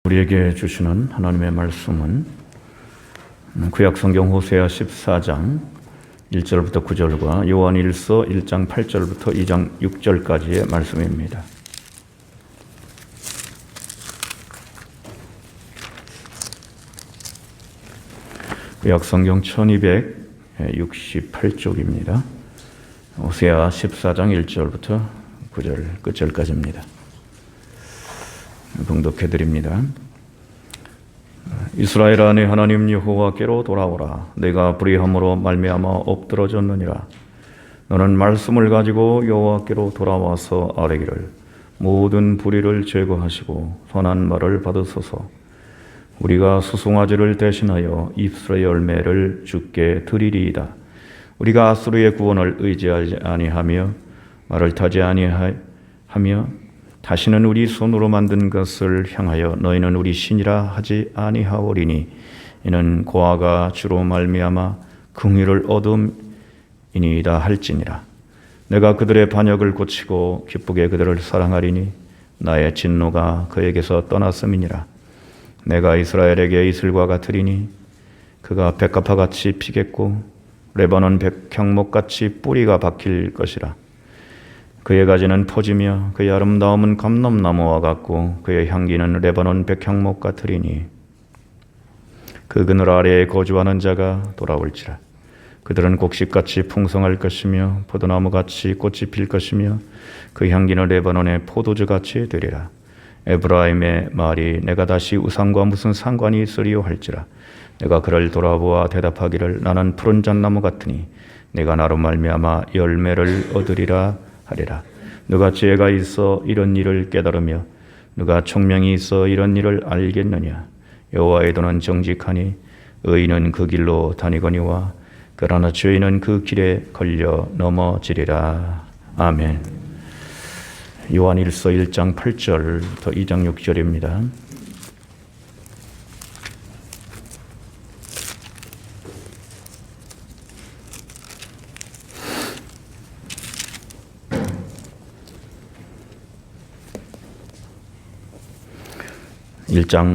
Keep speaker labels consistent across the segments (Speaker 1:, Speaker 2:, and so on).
Speaker 1: 우리에게 주시는 하나님의 말씀은 구약성경 호세아 14장 1절부터 9절과 요한일서 1장 8절부터 2장 6절까지의 말씀입니다. 구약성경 1268쪽입니다. 호세아 14장 1절부터 9절 끝절까지입니다. 봉독해 드립니다. 이스라엘아, 네 하나님 여호와께로 돌아오라. 내가 불의함으로 말미암아 엎드러졌느니라. 너는 말씀을 가지고 여호와께로 돌아와서 아뢰기를 모든 불의를 제거하시고 선한 말을 받으소서. 우리가 수송아지를 대신하여 잎술의 열매를 주께 드리리이다. 우리가 아수르의 구원을 의지하지 아니하며 말을 타지 아니하며 다시는 우리 손으로 만든 것을 향하여 너희는 우리 신이라 하지 아니하오리니 이는 고아가 주로 말미암아 긍휼을 얻음이니이다 할지니라. 내가 그들의 반역을 고치고 기쁘게 그들을 사랑하리니 나의 진노가 그에게서 떠났음이니라. 내가 이스라엘에게 이슬과 같으리니 그가 백합화같이 피겠고 레바논 백향목같이 뿌리가 박힐 것이라. 그의 가지는 퍼지며 그의 아름다움은 감람나무와 같고 그의 향기는 레바논 백향목 같으리니 그 그늘 아래에 거주하는 자가 돌아올지라. 그들은 곡식같이 풍성할 것이며 포도나무같이 꽃이 필 것이며 그 향기는 레바논의 포도주같이 되리라. 에브라임의 말이 내가 다시 우상과 무슨 상관이 있으리요 할지라. 내가 그를 돌아보아 대답하기를 나는 푸른 잣나무 같으니 내가 나로 말미암아 열매를 얻으리라 하리라. 누가 지혜가 있어 이런 일을 깨달으며 누가 총명이 있어 이런 일을 알겠느냐. 여호와의 도는 정직하니 의인은 그 길로 다니거니와 그러나 죄인은 그 길에 걸려 넘어지리라. 아멘. 요한일서 1장 8절부터 2장 6절입니다.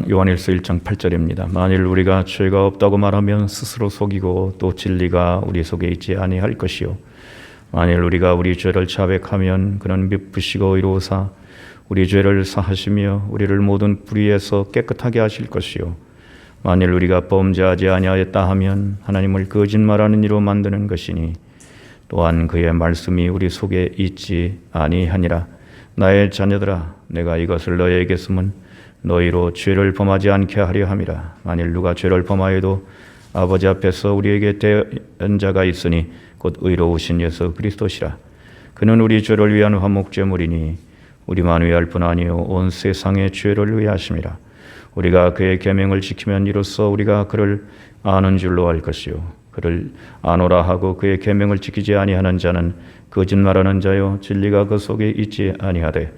Speaker 1: 요한일서 1장 8절입니다. 만일 우리가 죄가 없다고 말하면 스스로 속이고 또 진리가 우리 속에 있지 아니할 것이요. 만일 우리가 우리 죄를 자백하면 그는 미쁘시고 의로우사 우리 죄를 사하시며 우리를 모든 불의에서 깨끗하게 하실 것이요. 만일 우리가 범죄하지 아니하였다 하면 하나님을 거짓말하는 이로 만드는 것이니 또한 그의 말씀이 우리 속에 있지 아니하니라. 나의 자녀들아, 내가 이것을 너희에게 쓰면 너희로 죄를 범하지 않게 하려 함이라. 만일 누가 죄를 범하여도 아버지 앞에서 우리에게 대언자가 있으니 곧 의로우신 예수 그리스도시라. 그는 우리 죄를 위한 화목제물이니 우리만 위할 뿐 아니요 온 세상의 죄를 위하심이라. 우리가 그의 계명을 지키면 이로써 우리가 그를 아는 줄로 알 것이요 그를 아노라 하고 그의 계명을 지키지 아니하는 자는 거짓말하는 자요 진리가 그 속에 있지 아니하되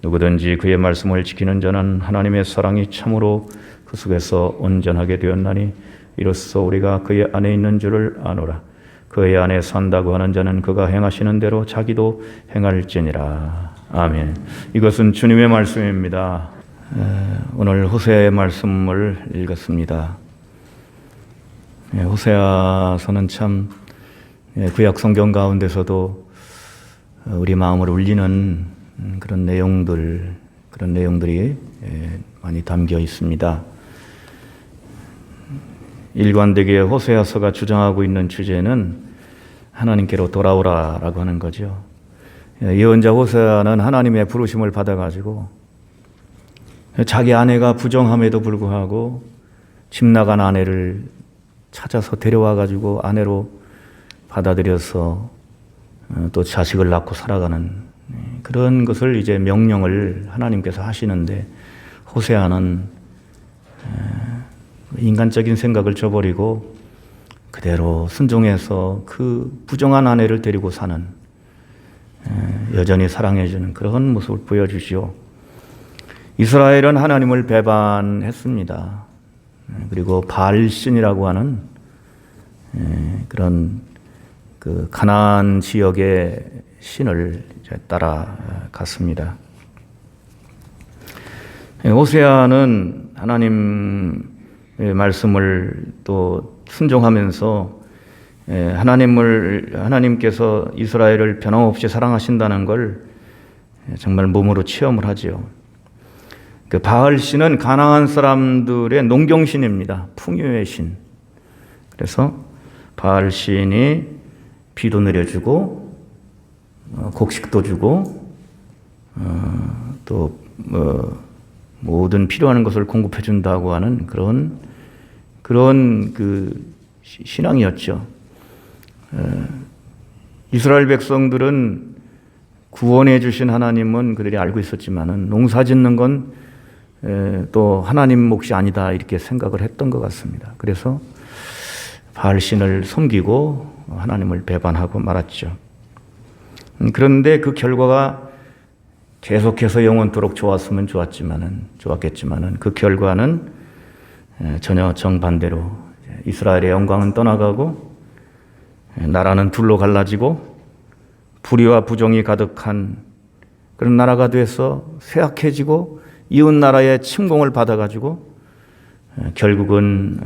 Speaker 1: 누구든지 그의 말씀을 지키는 자는 하나님의 사랑이 참으로 그 속에서 온전하게 되었나니 이로써 우리가 그의 안에 있는 줄을 아노라. 그의 안에 산다고 하는 자는 그가 행하시는 대로 자기도 행할지니라. 아멘. 이것은 주님의 말씀입니다. 오늘 호세아의 말씀을 읽었습니다. 호세아서는 참 구약 성경 가운데서도 우리 마음을 울리는 그런 내용들이 많이 담겨 있습니다. 일관되게 호세아서가 주장하고 있는 주제는 하나님께로 돌아오라라고 하는 거죠. 예언자 호세아는 하나님의 부르심을 받아가지고 자기 아내가 부정함에도 불구하고 집 나간 아내를 찾아서 데려와가지고 아내로 받아들여서 또 자식을 낳고 살아가는 그런 것을 이제 명령을 하나님께서 하시는데 호세아는 인간적인 생각을 저버리고 그대로 순종해서 그 부정한 아내를 데리고 사는 여전히 사랑해주는 그런 모습을 보여주시오. 이스라엘은 하나님을 배반했습니다. 그리고 바알신이라고 하는 그런 그 가나안 지역의 신을 따라갔습니다. 호세아는 하나님의 말씀을 또 순종하면서 하나님께서 이스라엘을 변함없이 사랑하신다는 걸 정말 몸으로 체험을 하지요. 그 바알 신은 가나안 사람들의 농경신입니다. 풍요의 신. 그래서 바알 신이 비도 내려주고 곡식도 주고 또 모든 필요한 것을 공급해 준다고 하는 그런 그 신앙이었죠. 이스라엘 백성들은 구원해 주신 하나님은 그들이 알고 있었지만은 농사 짓는 건 또 하나님 몫이 아니다 이렇게 생각을 했던 것 같습니다. 그래서 바알 신을 섬기고 하나님을 배반하고 말았죠. 그런데 그 결과가 계속해서 영원토록 좋았겠지만은 그 결과는 전혀 정반대로 이스라엘의 영광은 떠나가고 나라는 둘로 갈라지고 불의와 부정이 가득한 그런 나라가 돼서 쇠약해지고 이웃 나라의 침공을 받아가지고 결국은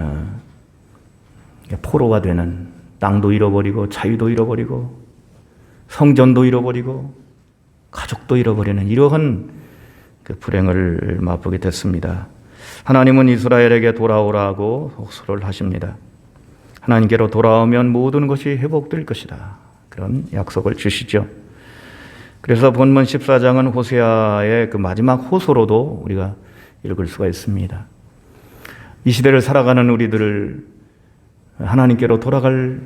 Speaker 1: 포로가 되는, 땅도 잃어버리고 자유도 잃어버리고 성전도 잃어버리고 가족도 잃어버리는 이러한 그 불행을 맛보게 됐습니다. 하나님은 이스라엘에게 돌아오라고 호소를 하십니다. 하나님께로 돌아오면 모든 것이 회복될 것이다. 그런 약속을 주시죠. 그래서 본문 14장은 호세아의 그 마지막 호소로도 우리가 읽을 수가 있습니다. 이 시대를 살아가는 우리들을 하나님께로 돌아갈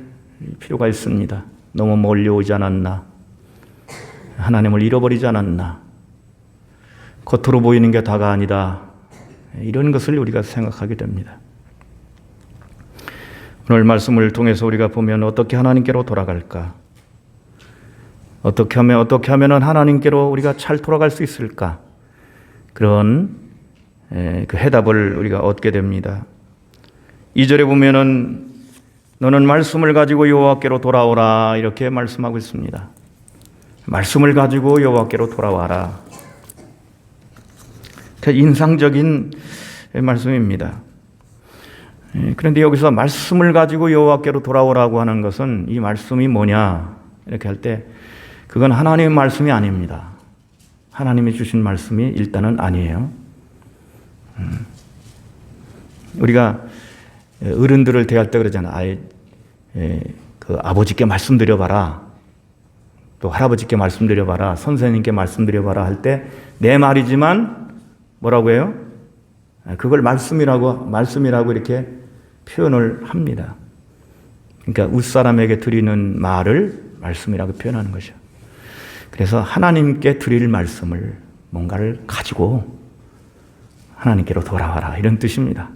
Speaker 1: 필요가 있습니다. 너무 몰려오지 않았나? 하나님을 잃어버리지 않았나? 겉으로 보이는 게 다가 아니다. 이런 것을 우리가 생각하게 됩니다. 오늘 말씀을 통해서 우리가 보면 어떻게 하나님께로 돌아갈까? 어떻게 하면 하나님께로 우리가 잘 돌아갈 수 있을까? 그런 그 해답을 우리가 얻게 됩니다. 2절에 보면은 너는 말씀을 가지고 여호와께로 돌아오라 이렇게 말씀하고 있습니다. 말씀을 가지고 여호와께로 돌아와라. 인상적인 말씀입니다. 그런데 여기서 말씀을 가지고 여호와께로 돌아오라고 하는 것은 이 말씀이 뭐냐 이렇게 할 때 그건 하나님의 말씀이 아닙니다. 하나님이 주신 말씀이 일단은 아니에요. 우리가 어른들을 대할 때 그러잖아요. 그 아버지께 말씀드려봐라. 또 할아버지께 말씀드려봐라. 선생님께 말씀드려봐라 할 때 내 말이지만 뭐라고 해요? 그걸 말씀이라고 이렇게 표현을 합니다. 그러니까 윗사람에게 드리는 말을 말씀이라고 표현하는 것이죠. 그래서 하나님께 드릴 말씀을 뭔가를 가지고 하나님께로 돌아와라 이런 뜻입니다.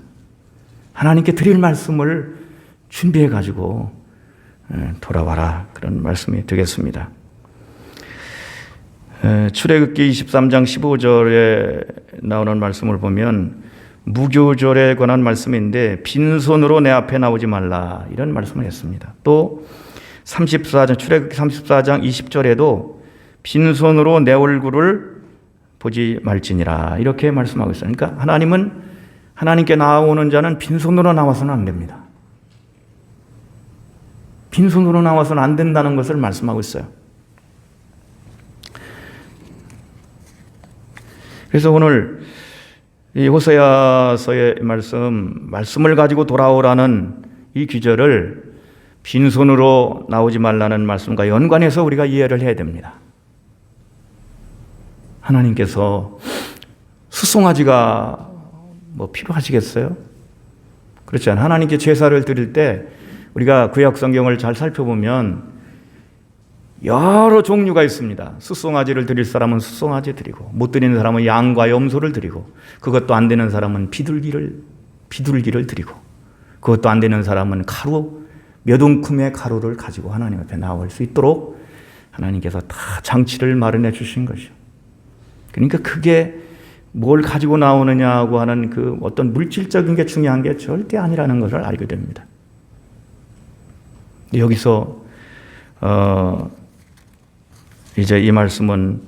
Speaker 1: 하나님께 드릴 말씀을 준비해 가지고 돌아와라 그런 말씀이 되겠습니다. 출애굽기 23장 15절에 나오는 말씀을 보면 무교절에 관한 말씀인데 빈손으로 내 앞에 나오지 말라 이런 말씀을 했습니다. 또 34장 출애굽기 34장 20절에도 빈손으로 내 얼굴을 보지 말지니라 이렇게 말씀하고 있어요. 그러니까 하나님은 하나님께 나오는 자는 빈손으로 나와서는 안 됩니다. 빈손으로 나와서는 안 된다는 것을 말씀하고 있어요. 그래서 오늘 이 호세아서의 말씀을 가지고 돌아오라는 이 귀절을 빈손으로 나오지 말라는 말씀과 연관해서 우리가 이해를 해야 됩니다. 하나님께서 수송아지가 뭐 필요하시겠어요? 그렇지 않아요. 하나님께 제사를 드릴 때 우리가 구약 성경을 잘 살펴보면 여러 종류가 있습니다. 수송아지를 드릴 사람은 수송아지 드리고 못 드리는 사람은 양과 염소를 드리고 그것도 안 되는 사람은 비둘기를 드리고 그것도 안 되는 사람은 몇 움큼의 가루를 가지고 하나님 앞에 나올 수 있도록 하나님께서 다 장치를 마련해 주신 것이죠. 그러니까 그게 뭘 가지고 나오느냐고 하는 그 어떤 물질적인 게 중요한 게 절대 아니라는 것을 알게 됩니다. 여기서 이제 이 말씀은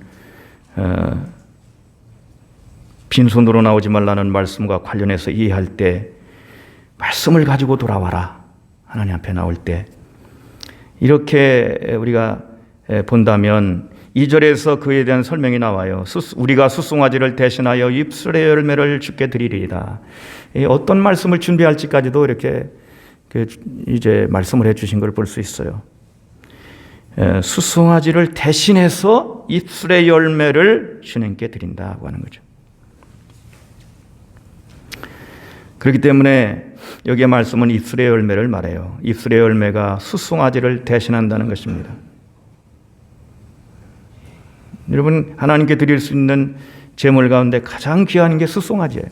Speaker 1: 빈손으로 나오지 말라는 말씀과 관련해서 이해할 때 말씀을 가지고 돌아와라. 하나님 앞에 나올 때 이렇게 우리가 본다면 2절에서 그에 대한 설명이 나와요. 우리가 숫송아지를 대신하여 입술의 열매를 주께 드리리이다. 어떤 말씀을 준비할지까지도 이렇게 이제 말씀을 해주신 걸 볼 수 있어요. 숫송아지를 대신해서 입술의 열매를 주님께 드린다고 하는 거죠. 그렇기 때문에 여기에 말씀은 입술의 열매를 말해요. 입술의 열매가 숫송아지를 대신한다는 것입니다. 여러분, 하나님께 드릴 수 있는 제물 가운데 가장 귀한 게 숫송아지예요.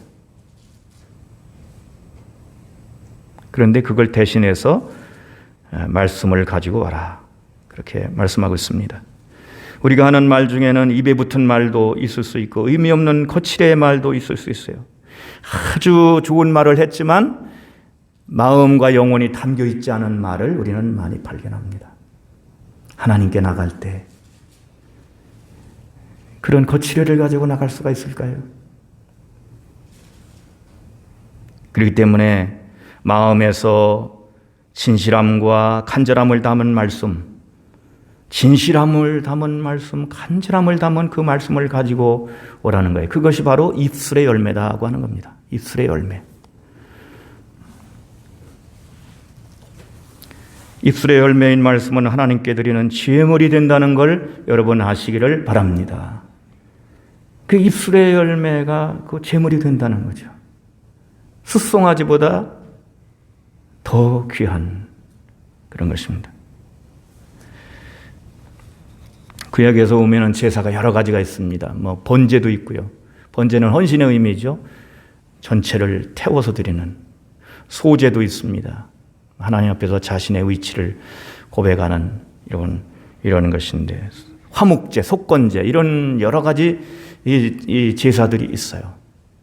Speaker 1: 그런데 그걸 대신해서 말씀을 가지고 와라. 그렇게 말씀하고 있습니다. 우리가 하는 말 중에는 입에 붙은 말도 있을 수 있고 의미 없는 거칠의 말도 있을 수 있어요. 아주 좋은 말을 했지만 마음과 영혼이 담겨 있지 않은 말을 우리는 많이 발견합니다. 하나님께 나갈 때 그런 거칠애를 가지고 나갈 수가 있을까요? 그렇기 때문에 마음에서 진실함과 간절함을 담은 말씀, 진실함을 담은 말씀, 간절함을 담은 그 말씀을 가지고 오라는 거예요. 그것이 바로 입술의 열매다고 하는 겁니다. 입술의 열매. 입술의 열매인 말씀은 하나님께 드리는 제물이 된다는 걸 여러분 아시기를 바랍니다. 그 입술의 열매가 그 제물이 된다는 거죠. 숫송아지보다 더 귀한 그런 것입니다. 구약에서 보면 제사가 여러 가지가 있습니다. 번제도 있고요. 번제는 헌신의 의미죠. 전체를 태워서 드리는. 소제도 있습니다. 하나님 앞에서 자신의 위치를 고백하는 이런 것인데, 화목제, 속건제 이런 여러 가지 이 제사들이 있어요.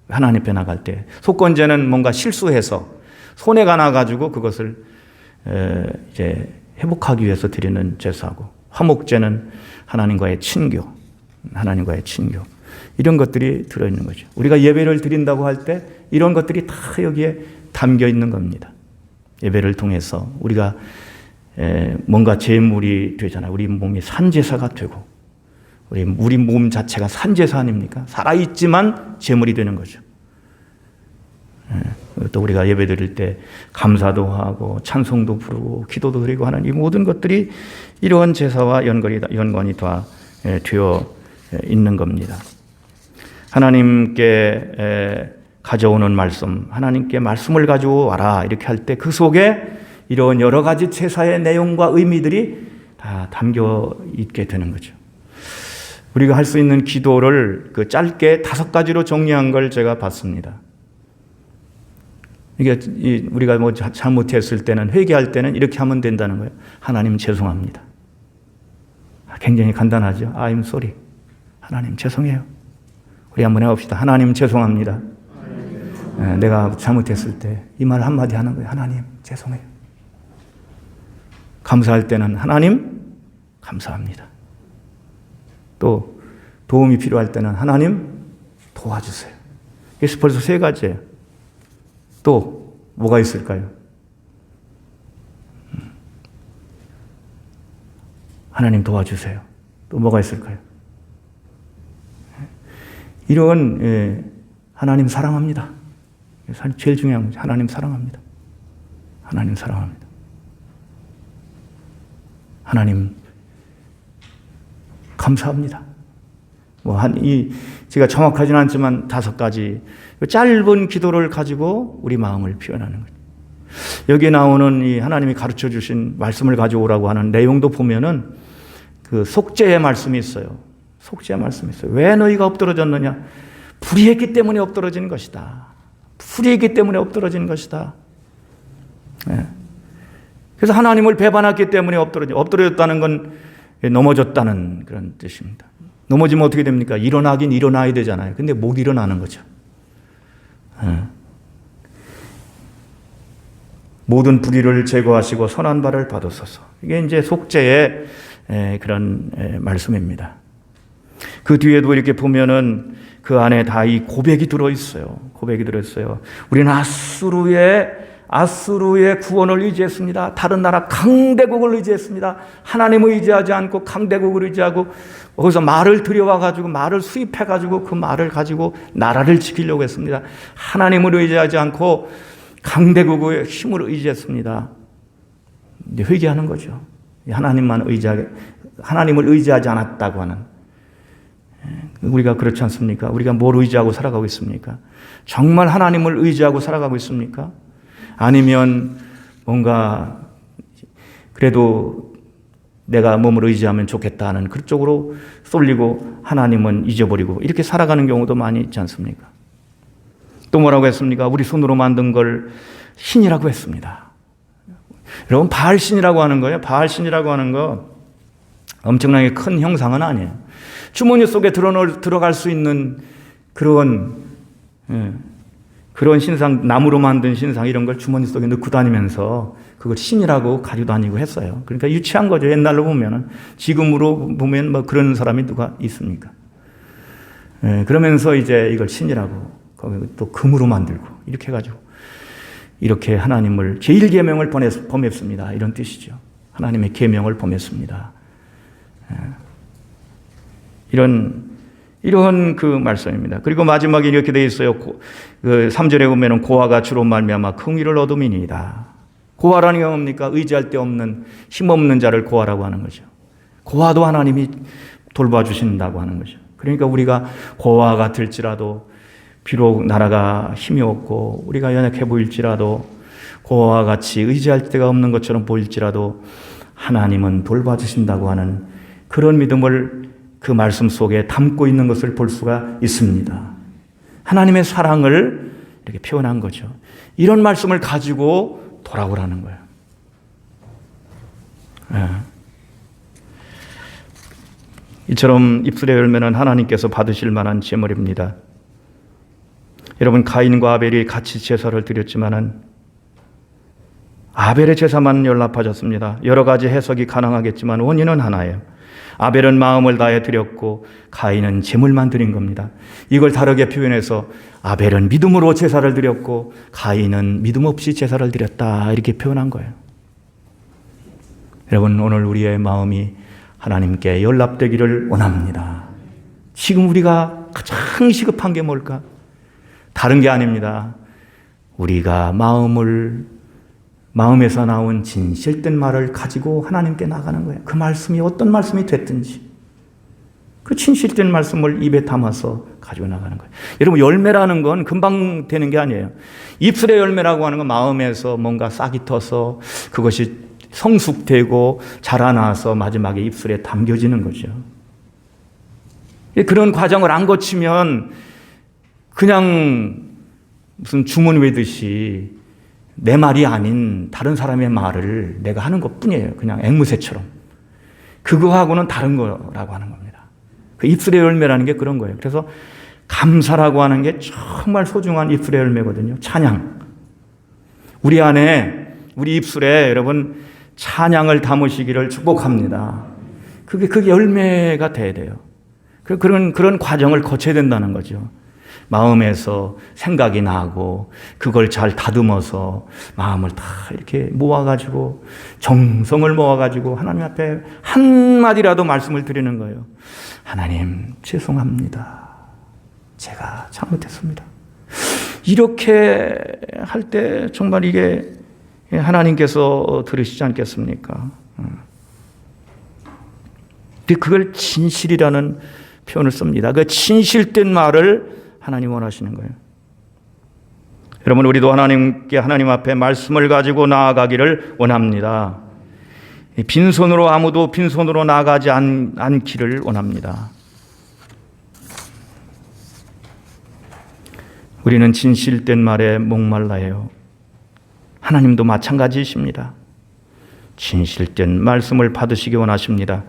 Speaker 1: 하나님 앞에 나갈 때 속건제는 뭔가 실수해서 손해가 나가지고 그것을 이제 회복하기 위해서 드리는 제사고, 화목제는 하나님과의 친교, 하나님과의 친교 이런 것들이 들어있는 거죠. 우리가 예배를 드린다고 할 때 이런 것들이 다 여기에 담겨 있는 겁니다. 예배를 통해서 우리가 뭔가 제물이 되잖아요. 우리 몸이 산제사가 되고 우리 몸 자체가 산제사 아닙니까? 살아있지만 제물이 되는 거죠. 또 우리가 예배 드릴 때 감사도 하고 찬송도 부르고 기도도 드리고 하는 이 모든 것들이 이러한 제사와 연관이 다 되어 있는 겁니다. 하나님께 가져오는 말씀, 하나님께 말씀을 가지고 와라 이렇게 할 때 그 속에 이런 여러 가지 제사의 내용과 의미들이 다 담겨 있게 되는 거죠. 우리가 할 수 있는 기도를 짧게 5가지로 정리한 걸 제가 봤습니다. 이게 우리가 잘못했을 때는, 회개할 때는 이렇게 하면 된다는 거예요. 하나님 죄송합니다. 굉장히 간단하죠. I'm sorry. 하나님 죄송해요. 우리 한번 해봅시다. 하나님 죄송합니다. 내가 잘못했을 때 이 말 한마디 하는 거예요. 하나님 죄송해요. 감사할 때는 하나님 감사합니다. 또 도움이 필요할 때는 하나님 도와주세요. 그래서 벌써 3가지예요. 또 뭐가 있을까요? 하나님 도와주세요. 또 뭐가 있을까요? 이런 하나님 사랑합니다. 제일 중요한 거죠. 하나님 사랑합니다. 하나님 사랑합니다. 하나님 감사합니다. 제가 정확하지는 않지만 5가지 짧은 기도를 가지고 우리 마음을 표현하는 거죠. 여기에 나오는 이 하나님이 가르쳐 주신 말씀을 가져오라고 하는 내용도 보면은 그 속죄의 말씀이 있어요. 속죄의 말씀이 있어요. 왜 너희가 엎드러졌느냐? 불의했기 때문에 엎드러진 것이다. 불의했기 때문에 엎드러진 것이다. 네. 그래서 하나님을 배반했기 때문에 엎드러졌다는 건 넘어졌다는 그런 뜻입니다. 넘어지면 어떻게 됩니까? 일어나긴 일어나야 되잖아요. 근데 못 일어나는 거죠. 모든 불의를 제거하시고 선한 바를 받으소서. 이게 이제 속죄의 그런 말씀입니다. 그 뒤에도 이렇게 보면은 그 안에 다 이 고백이 들어있어요. 고백이 들어있어요. 우리는 아수르의 구원을 의지했습니다. 다른 나라 강대국을 의지했습니다. 하나님을 의지하지 않고 강대국을 의지하고 거기서 말을 들여와가지고 말을 수입해가지고 그 말을 가지고 나라를 지키려고 했습니다. 하나님을 의지하지 않고 강대국의 힘을 의지했습니다. 이제 회개하는 거죠. 하나님을 의지하지 않았다고 하는. 우리가 그렇지 않습니까? 우리가 뭘 의지하고 살아가고 있습니까? 정말 하나님을 의지하고 살아가고 있습니까? 아니면 뭔가 그래도 내가 몸을 의지하면 좋겠다는 그쪽으로 쏠리고 하나님은 잊어버리고 이렇게 살아가는 경우도 많이 있지 않습니까? 또 뭐라고 했습니까? 우리 손으로 만든 걸 신이라고 했습니다. 여러분, 바알신이라고 하는 거예요. 바알신이라고 하는 거 엄청나게 큰 형상은 아니에요. 주머니 속에 들어갈 수 있는 그런 신상, 나무로 만든 신상 이런 걸 주머니 속에 넣고 다니면서 그걸 신이라고 가지고 다니고 했어요. 그러니까 유치한 거죠. 옛날로 보면은. 지금으로 보면 뭐 그런 사람이 누가 있습니까? 그러면서 이제 이걸 신이라고 거기 또 금으로 만들고 이렇게 해가지고 이렇게 하나님을 제1계명을 범했습니다. 이런 뜻이죠. 하나님의 계명을 범했습니다. 이런 그 말씀입니다. 그리고 마지막에 이렇게 되어 있어요. 그 3절에 보면은 고아가 주로 말미암아 긍휼을 얻음이니이다. 고아라는 게 뭡니까? 의지할 데 없는 힘없는 자를 고아라고 하는 거죠. 고아도 하나님이 돌봐주신다고 하는 거죠. 그러니까 우리가 고아 같을지라도 비록 나라가 힘이 없고 우리가 연약해 보일지라도 고아와 같이 의지할 데가 없는 것처럼 보일지라도 하나님은 돌봐주신다고 하는 그런 믿음을 그 말씀 속에 담고 있는 것을 볼 수가 있습니다. 하나님의 사랑을 이렇게 표현한 거죠. 이런 말씀을 가지고 돌아오라는 거예요. 이처럼 입술의 열매는 하나님께서 받으실 만한 제물입니다. 여러분, 가인과 아벨이 같이 제사를 드렸지만은 아벨의 제사만 연락하셨습니다. 여러 가지 해석이 가능하겠지만 원인은 하나예요. 아벨은 마음을 다해 드렸고 가인은 제물만 드린 겁니다. 이걸 다르게 표현해서 아벨은 믿음으로 제사를 드렸고 가인은 믿음 없이 제사를 드렸다 이렇게 표현한 거예요. 여러분, 오늘 우리의 마음이 하나님께 연락되기를 원합니다. 지금 우리가 가장 시급한 게 뭘까? 다른 게 아닙니다. 우리가 마음에서 나온 진실된 말을 가지고 하나님께 나가는 거예요. 그 말씀이 어떤 말씀이 됐든지 그 진실된 말씀을 입에 담아서 가지고 나가는 거예요. 여러분, 열매라는 건 금방 되는 게 아니에요. 입술의 열매라고 하는 건 마음에서 뭔가 싹이 터서 그것이 성숙되고 자라나서 마지막에 입술에 담겨지는 거죠. 그런 과정을 안 거치면 그냥 무슨 주문 외듯이 내 말이 아닌 다른 사람의 말을 내가 하는 것뿐이에요. 그냥 앵무새처럼. 그거하고는 다른 거라고 하는 겁니다. 그 입술의 열매라는 게 그런 거예요. 그래서 감사라고 하는 게 정말 소중한 입술의 열매거든요. 찬양. 우리 안에, 우리 입술에 여러분 찬양을 담으시기를 축복합니다. 그게 열매가 돼야 돼요. 그런 과정을 거쳐야 된다는 거죠. 마음에서 생각이 나고 그걸 잘 다듬어서 마음을 다 이렇게 모아가지고 정성을 모아가지고 하나님 앞에 한마디라도 말씀을 드리는 거예요. 하나님, 죄송합니다. 제가 잘못했습니다. 이렇게 할 때 정말 이게 하나님께서 들으시지 않겠습니까? 그걸 진실이라는 표현을 씁니다. 그 진실된 말을 하나님 원하시는 거예요. 여러분, 우리도 하나님 앞에 말씀을 가지고 나아가기를 원합니다. 빈손으로 아무도 빈손으로 나아가지 않기를 원합니다. 우리는 진실된 말에 목말라요. 하나님도 마찬가지이십니다. 진실된 말씀을 받으시기 원하십니다.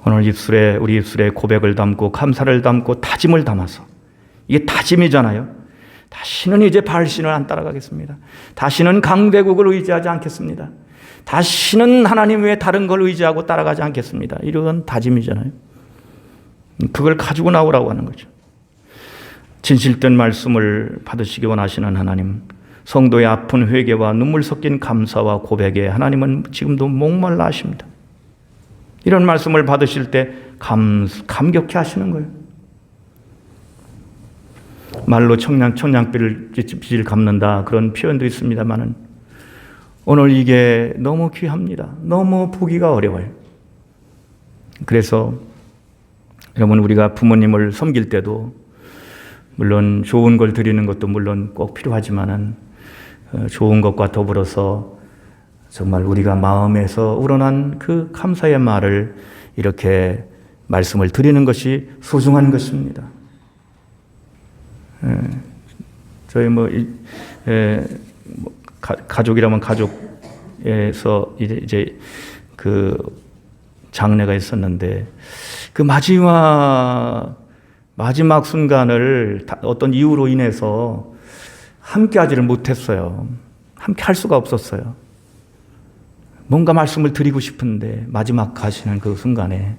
Speaker 1: 오늘 우리 입술에 고백을 담고 감사를 담고 다짐을 담아서, 이게 다짐이잖아요. 다시는 이제 바알신을 안 따라가겠습니다. 다시는 강대국을 의지하지 않겠습니다. 다시는 하나님 외에 다른 걸 의지하고 따라가지 않겠습니다. 이런 다짐이잖아요. 그걸 가지고 나오라고 하는 거죠. 진실된 말씀을 받으시기 원하시는 하나님, 성도의 아픈 회개와 눈물 섞인 감사와 고백에 하나님은 지금도 목말라 하십니다. 이런 말씀을 받으실 때 감격해 하시는 거예요. 말로 청량빛을 갚는다, 그런 표현도 있습니다만은 오늘 이게 너무 귀합니다. 너무 보기가 어려워요. 그래서 여러분, 우리가 부모님을 섬길 때도 물론 좋은 걸 드리는 것도 물론 꼭 필요하지만은 좋은 것과 더불어서 정말 우리가 마음에서 우러난 그 감사의 말을 이렇게 말씀을 드리는 것이 소중한 것입니다. 저희 가족이라면 가족에서 이제 그 장례가 있었는데 그 마지막 순간을 어떤 이유로 인해서 함께 하지를 못했어요. 함께 할 수가 없었어요. 뭔가 말씀을 드리고 싶은데 마지막 가시는 그 순간에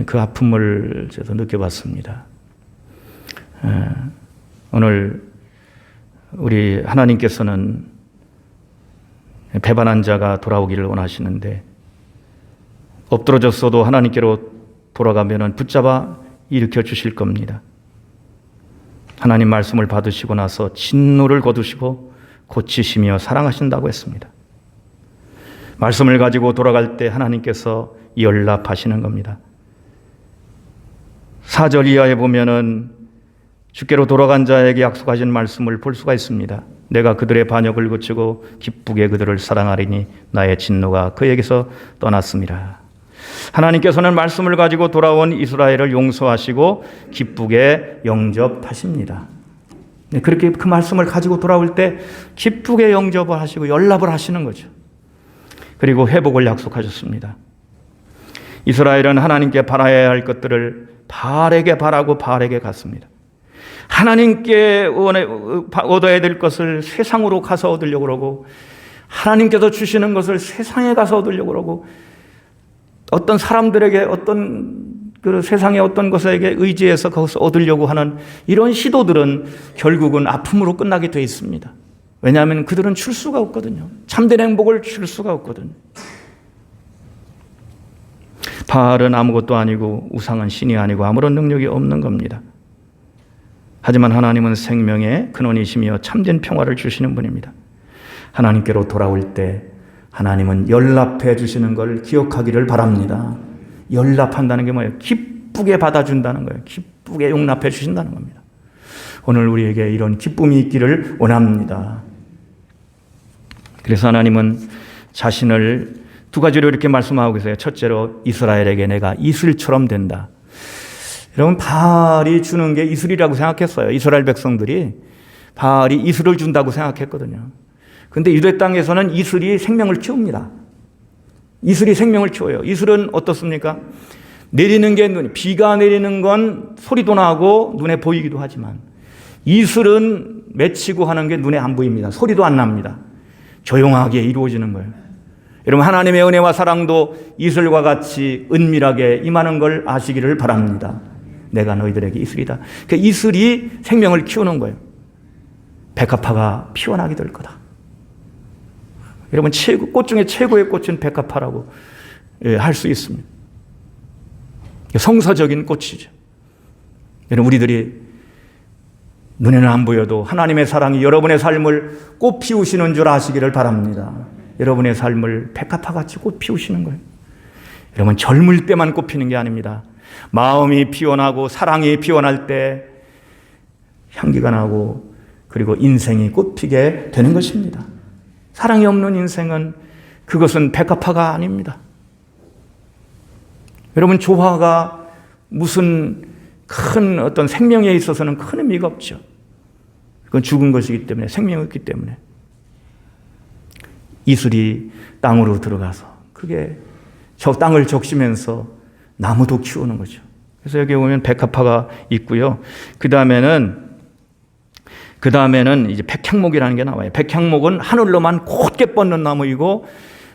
Speaker 1: 그 아픔을 저도 느껴봤습니다. 오늘 우리 하나님께서는 배반한 자가 돌아오기를 원하시는데 엎드러졌어도 하나님께로 돌아가면 붙잡아 일으켜 주실 겁니다. 하나님 말씀을 받으시고 나서 진노를 거두시고 고치시며 사랑하신다고 했습니다. 말씀을 가지고 돌아갈 때 하나님께서 연락하시는 겁니다. 4절 이하에 보면은 주께로 돌아간 자에게 약속하신 말씀을 볼 수가 있습니다. 내가 그들의 반역을 고치고 기쁘게 그들을 사랑하리니 나의 진노가 그에게서 떠났습니다. 하나님께서는 말씀을 가지고 돌아온 이스라엘을 용서하시고 기쁘게 영접하십니다. 그렇게 그 말씀을 가지고 돌아올 때 기쁘게 영접을 하시고 연락을 하시는 거죠. 그리고 회복을 약속하셨습니다. 이스라엘은 하나님께 바라야 할 것들을 바알에게 바라고 바알에게 갔습니다. 하나님께 얻어야 될 것을 세상으로 가서 얻으려고 그러고 하나님께서 주시는 것을 세상에 가서 얻으려고 그러고 어떤 사람들에게 어떤 그 세상의 어떤 것에게 의지해서 거기서 얻으려고 하는 이런 시도들은 결국은 아픔으로 끝나게 돼 있습니다. 왜냐하면 그들은 줄 수가 없거든요. 참된 행복을 줄 수가 없거든요. 바알은 아무것도 아니고 우상은 신이 아니고 아무런 능력이 없는 겁니다. 하지만 하나님은 생명의 근원이시며 참된 평화를 주시는 분입니다. 하나님께로 돌아올 때 하나님은 연락해 주시는 걸 기억하기를 바랍니다. 연락한다는 게 뭐예요? 기쁘게 받아준다는 거예요. 기쁘게 용납해 주신다는 겁니다. 오늘 우리에게 이런 기쁨이 있기를 원합니다. 그래서 하나님은 자신을 두 가지로 이렇게 말씀하고 계세요. 첫째로 이스라엘에게 내가 이슬처럼 된다. 여러분, 바알이 주는 게 이슬이라고 생각했어요. 이스라엘 백성들이 바알이 이슬을 준다고 생각했거든요. 그런데 유대 땅에서는 이슬이 생명을 키웁니다. 이슬이 생명을 키워요. 이슬은 어떻습니까? 내리는 게 비가 내리는 건 소리도 나고 눈에 보이기도 하지만 이슬은 맺히고 하는 게 눈에 안 보입니다. 소리도 안 납니다. 조용하게 이루어지는 거예요. 여러분, 하나님의 은혜와 사랑도 이슬과 같이 은밀하게 임하는 걸 아시기를 바랍니다. 내가 너희들에게 이슬이다. 그 이슬이 생명을 키우는 거예요. 백합화가 피어나게 될 거다. 여러분, 꽃 중에 최고의 꽃은 백합화라고 할 수 있습니다. 성서적인 꽃이죠. 여러분, 우리들이 눈에는 안 보여도 하나님의 사랑이 여러분의 삶을 꽃 피우시는 줄 아시기를 바랍니다. 여러분의 삶을 백합화같이 꽃 피우시는 거예요. 여러분, 젊을 때만 꽃 피는 게 아닙니다. 마음이 피어나고 사랑이 피어날 때 향기가 나고 그리고 인생이 꽃피게 되는 것입니다. 사랑이 없는 인생은 그것은 백합화가 아닙니다. 여러분, 조화가 무슨 큰 어떤 생명에 있어서는 큰 의미가 없죠. 그건 죽은 것이기 때문에, 생명이 없기 때문에. 이슬이 땅으로 들어가서 그게 저 땅을 적시면서 나무도 키우는 거죠. 그래서 여기 보면 백합화가 있고요. 그 다음에는 이제 백향목이라는 게 나와요. 백향목은 하늘로만 곧게 뻗는 나무이고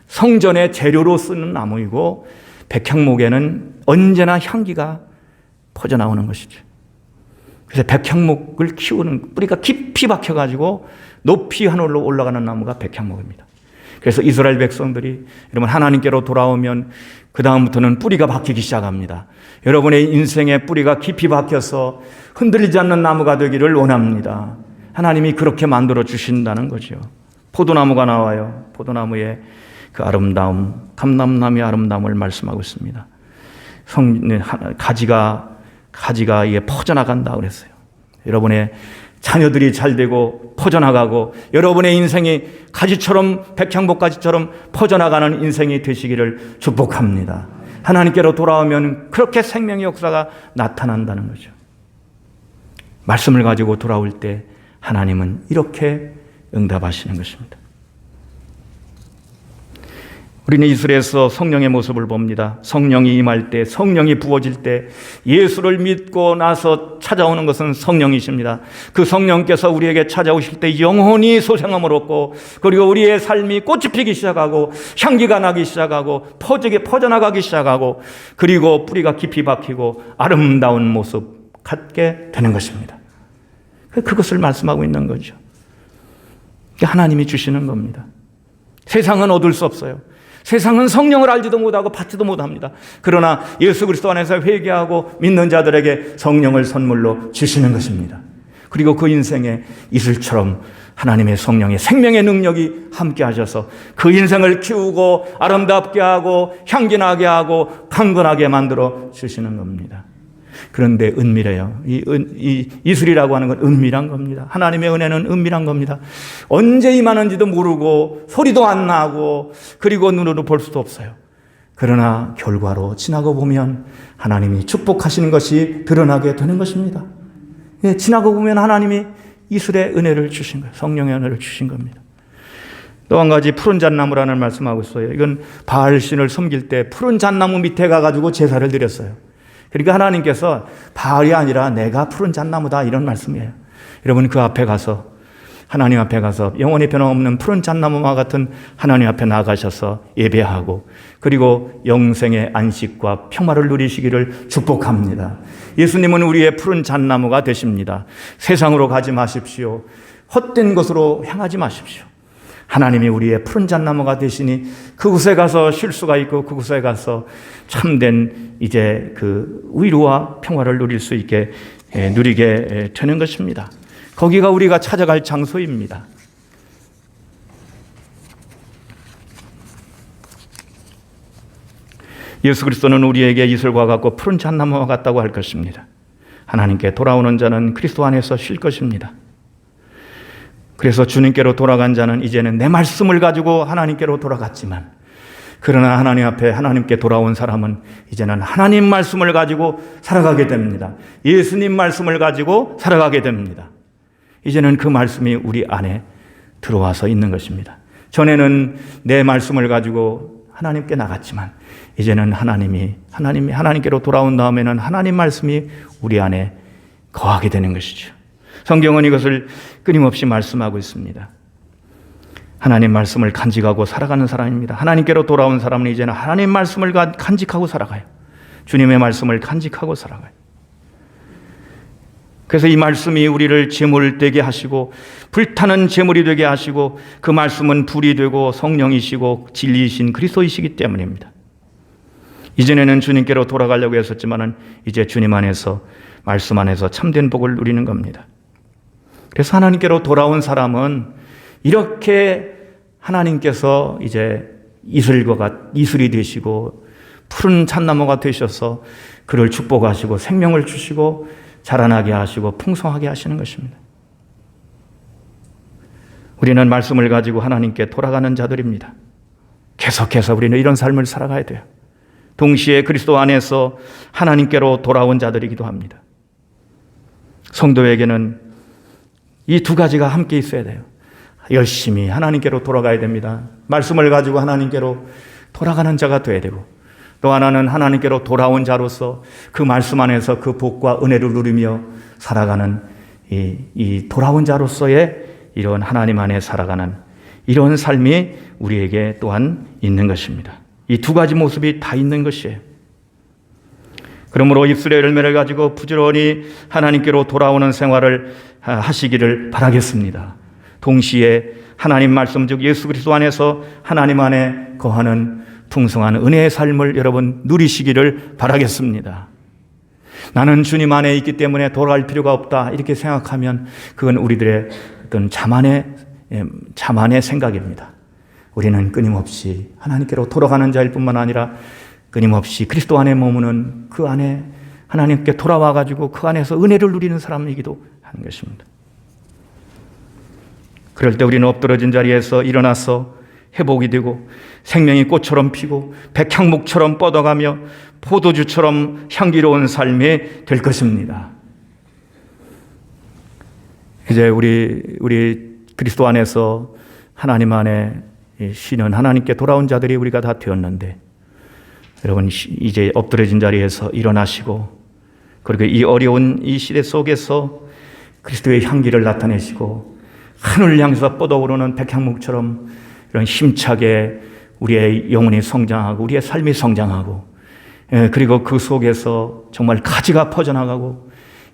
Speaker 1: 성전의 재료로 쓰는 나무이고 백향목에는 언제나 향기가 퍼져나오는 것이죠. 그래서 백향목을 키우는, 뿌리가 깊이 박혀가지고 높이 하늘로 올라가는 나무가 백향목입니다. 그래서 이스라엘 백성들이 여러분 하나님께로 돌아오면 그 다음부터는 뿌리가 박히기 시작합니다. 여러분의 인생에 뿌리가 깊이 박혀서 흔들리지 않는 나무가 되기를 원합니다. 하나님이 그렇게 만들어 주신다는 거죠. 포도나무가 나와요. 포도나무의 그 아름다움, 감람나무의 아름다움을 말씀하고 있습니다. 가지가 이게 퍼져나간다 그랬어요. 여러분의 자녀들이 잘 되고 퍼져나가고 여러분의 인생이 가지처럼, 백향목가지처럼 퍼져나가는 인생이 되시기를 축복합니다. 하나님께로 돌아오면 그렇게 생명의 역사가 나타난다는 거죠. 말씀을 가지고 돌아올 때 하나님은 이렇게 응답하시는 것입니다. 우리는 이슬에서 성령의 모습을 봅니다. 성령이 임할 때, 성령이 부어질 때 예수를 믿고 나서 찾아오는 것은 성령이십니다. 그 성령께서 우리에게 찾아오실 때 영혼이 소생함을 얻고, 그리고 우리의 삶이 꽃이 피기 시작하고 향기가 나기 시작하고 퍼져나가기 시작하고, 그리고 뿌리가 깊이 박히고 아름다운 모습 갖게 되는 것입니다. 그것을 말씀하고 있는 거죠. 하나님이 주시는 겁니다. 세상은 얻을 수 없어요. 세상은 성령을 알지도 못하고 받지도 못합니다. 그러나 예수 그리스도 안에서 회개하고 믿는 자들에게 성령을 선물로 주시는 것입니다. 그리고 그 인생에 이슬처럼 하나님의 성령의 생명의 능력이 함께 하셔서 그 인생을 키우고 아름답게 하고 향기나게 하고 강건하게 만들어 주시는 겁니다. 그런데 은밀해요. 이 이슬이라고 하는 건 은밀한 겁니다. 하나님의 은혜는 은밀한 겁니다. 언제 임하는지도 모르고 소리도 안 나고 그리고 눈으로 볼 수도 없어요. 그러나 결과로 지나고 보면 하나님이 축복하시는 것이 드러나게 되는 것입니다. 예, 지나고 보면 하나님이 이슬의 은혜를 주신 거예요. 성령의 은혜를 주신 겁니다. 또 한 가지 푸른 잣나무라는 말씀하고 있어요. 이건 바알신을 섬길 때 푸른 잣나무 밑에 가가지고 제사를 드렸어요. 그러니까 하나님께서 바알이 아니라 내가 푸른 잣나무다 이런 말씀이에요. 여러분 그 앞에 가서 하나님 앞에 가서 영원히 변함없는 푸른 잣나무와 같은 하나님 앞에 나가셔서 예배하고 그리고 영생의 안식과 평화를 누리시기를 축복합니다. 예수님은 우리의 푸른 잣나무가 되십니다. 세상으로 가지 마십시오. 헛된 곳으로 향하지 마십시오. 하나님이 우리의 푸른 잣나무가 되시니 그곳에 가서 쉴 수가 있고 그곳에 가서 참된 이제 그 위로와 평화를 누릴 수 있게 누리게 되는 것입니다. 거기가 우리가 찾아갈 장소입니다. 예수 그리스도는 우리에게 이슬과 같고 푸른 잣나무와 같다고 할 것입니다. 하나님께 돌아오는 자는 그리스도 안에서 쉴 것입니다. 그래서 주님께로 돌아간 자는 이제는 내 말씀을 가지고 하나님께로 돌아갔지만, 그러나 하나님 앞에 하나님께 돌아온 사람은 이제는 하나님 말씀을 가지고 살아가게 됩니다. 예수님 말씀을 가지고 살아가게 됩니다. 이제는 그 말씀이 우리 안에 들어와서 있는 것입니다. 전에는 내 말씀을 가지고 하나님께 나갔지만 이제는 하나님께로 돌아온 다음에는 하나님 말씀이 우리 안에 거하게 되는 것이죠. 성경은 이것을 끊임없이 말씀하고 있습니다. 하나님 말씀을 간직하고 살아가는 사람입니다. 하나님께로 돌아온 사람은 이제는 하나님 말씀을 간직하고 살아가요. 주님의 말씀을 간직하고 살아가요. 그래서 이 말씀이 우리를 제물 되게 하시고 불타는 제물이 되게 하시고 그 말씀은 불이 되고 성령이시고 진리이신 그리스도이시기 때문입니다. 이전에는 주님께로 돌아가려고 했었지만은 이제 주님 안에서 말씀 안에서 참된 복을 누리는 겁니다. 그래서 하나님께로 돌아온 사람은 이렇게 하나님께서 이제 이슬이 되시고 푸른 잣나무가 되셔서 그를 축복하시고 생명을 주시고 자라나게 하시고 풍성하게 하시는 것입니다. 우리는 말씀을 가지고 하나님께 돌아가는 자들입니다. 계속해서 우리는 이런 삶을 살아가야 돼요. 동시에 그리스도 안에서 하나님께로 돌아온 자들이기도 합니다. 성도에게는 이 두 가지가 함께 있어야 돼요. 열심히 하나님께로 돌아가야 됩니다. 말씀을 가지고 하나님께로 돌아가는 자가 되어야 되고, 또 하나는 하나님께로 돌아온 자로서 그 말씀 안에서 그 복과 은혜를 누리며 살아가는 이 돌아온 자로서의 이런 하나님 안에 살아가는 이런 삶이 우리에게 또한 있는 것입니다. 이 두 가지 모습이 다 있는 것이에요. 그러므로 입술의 열매를 가지고 부지런히 하나님께로 돌아오는 생활을 하시기를 바라겠습니다. 동시에 하나님 말씀 즉 예수 그리스도 안에서 하나님 안에 거하는 풍성한 은혜의 삶을 여러분 누리시기를 바라겠습니다. 나는 주님 안에 있기 때문에 돌아갈 필요가 없다 이렇게 생각하면 그건 우리들의 어떤 자만의 생각입니다. 우리는 끊임없이 하나님께로 돌아가는 자일 뿐만 아니라 끊임없이 그리스도 안에 머무는 그 안에 하나님께 돌아와 가지고 그 안에서 은혜를 누리는 사람이기도 하는 것입니다. 그럴 때 우리는 엎드러진 자리에서 일어나서 회복이 되고 생명이 꽃처럼 피고 백향목처럼 뻗어가며 포도주처럼 향기로운 삶이 될 것입니다. 이제 우리 그리스도 안에서 하나님 안에 쉬는 하나님께 돌아온 자들이 우리가 다 되었는데 여러분 이제 엎드려진 자리에서 일어나시고 그리고 이 어려운 이 시대 속에서 그리스도의 향기를 나타내시고 하늘을 향해서 뻗어오르는 백향목처럼 이런 힘차게 우리의 영혼이 성장하고 우리의 삶이 성장하고 그리고 그 속에서 정말 가지가 퍼져나가고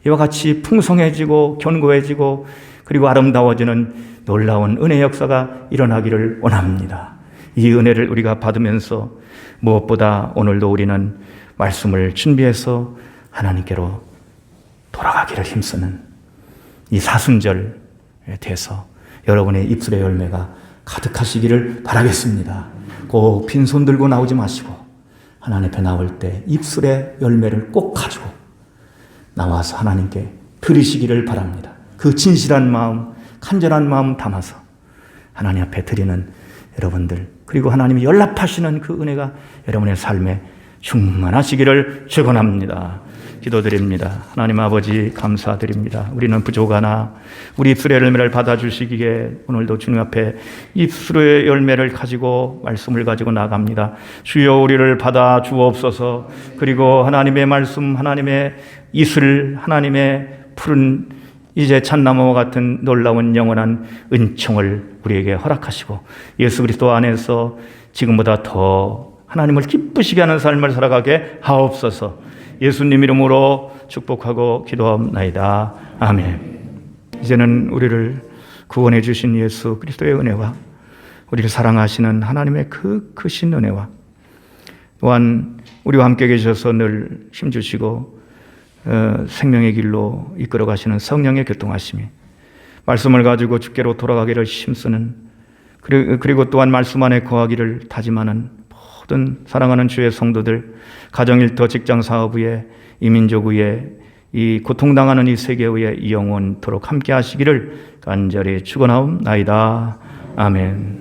Speaker 1: 이와 같이 풍성해지고 견고해지고 그리고 아름다워지는 놀라운 은혜 역사가 일어나기를 원합니다. 이 은혜를 우리가 받으면서 무엇보다 오늘도 우리는 말씀을 준비해서 하나님께로 돌아가기를 힘쓰는 이 사순절에 대해서 여러분의 입술의 열매가 가득하시기를 바라겠습니다. 꼭 빈손 들고 나오지 마시고 하나님 앞에 나올 때 입술의 열매를 꼭 가지고 나와서 하나님께 드리시기를 바랍니다. 그 진실한 마음, 간절한 마음 담아서 하나님 앞에 드리는 여러분들 그리고 하나님이 연락하시는 그 은혜가 여러분의 삶에 충만하시기를 축원합니다. 기도드립니다. 하나님 아버지 감사드립니다. 우리는 부족하나 우리 입술의 열매를 받아주시기에 오늘도 주님 앞에 입술의 열매를 가지고 말씀을 가지고 나갑니다. 주여 우리를 받아 주옵소서. 그리고 하나님의 말씀 하나님의 이슬 하나님의 푸른 이제 참나무와 같은 놀라운 영원한 은총을 우리에게 허락하시고 예수 그리스도 안에서 지금보다 더 하나님을 기쁘시게 하는 삶을 살아가게 하옵소서. 예수님 이름으로 축복하고 기도합나이다. 아멘. 이제는 우리를 구원해 주신 예수 그리스도의 은혜와 우리를 사랑하시는 하나님의 그 크신 은혜와 또한 우리와 함께 계셔서 늘 힘주시고 생명의 길로 이끌어 가시는 성령의 교통하심이 말씀을 가지고 주께로 돌아가기를 힘쓰는 그리고 또한 말씀 안에 거하기를 다짐하는 모든 사랑하는 주의 성도들 가정일터 직장사업 위에 이민족 위에 이 고통당하는 이 세계 위에 영원토록 함께 하시기를 간절히 축원하옵나이다. 아멘.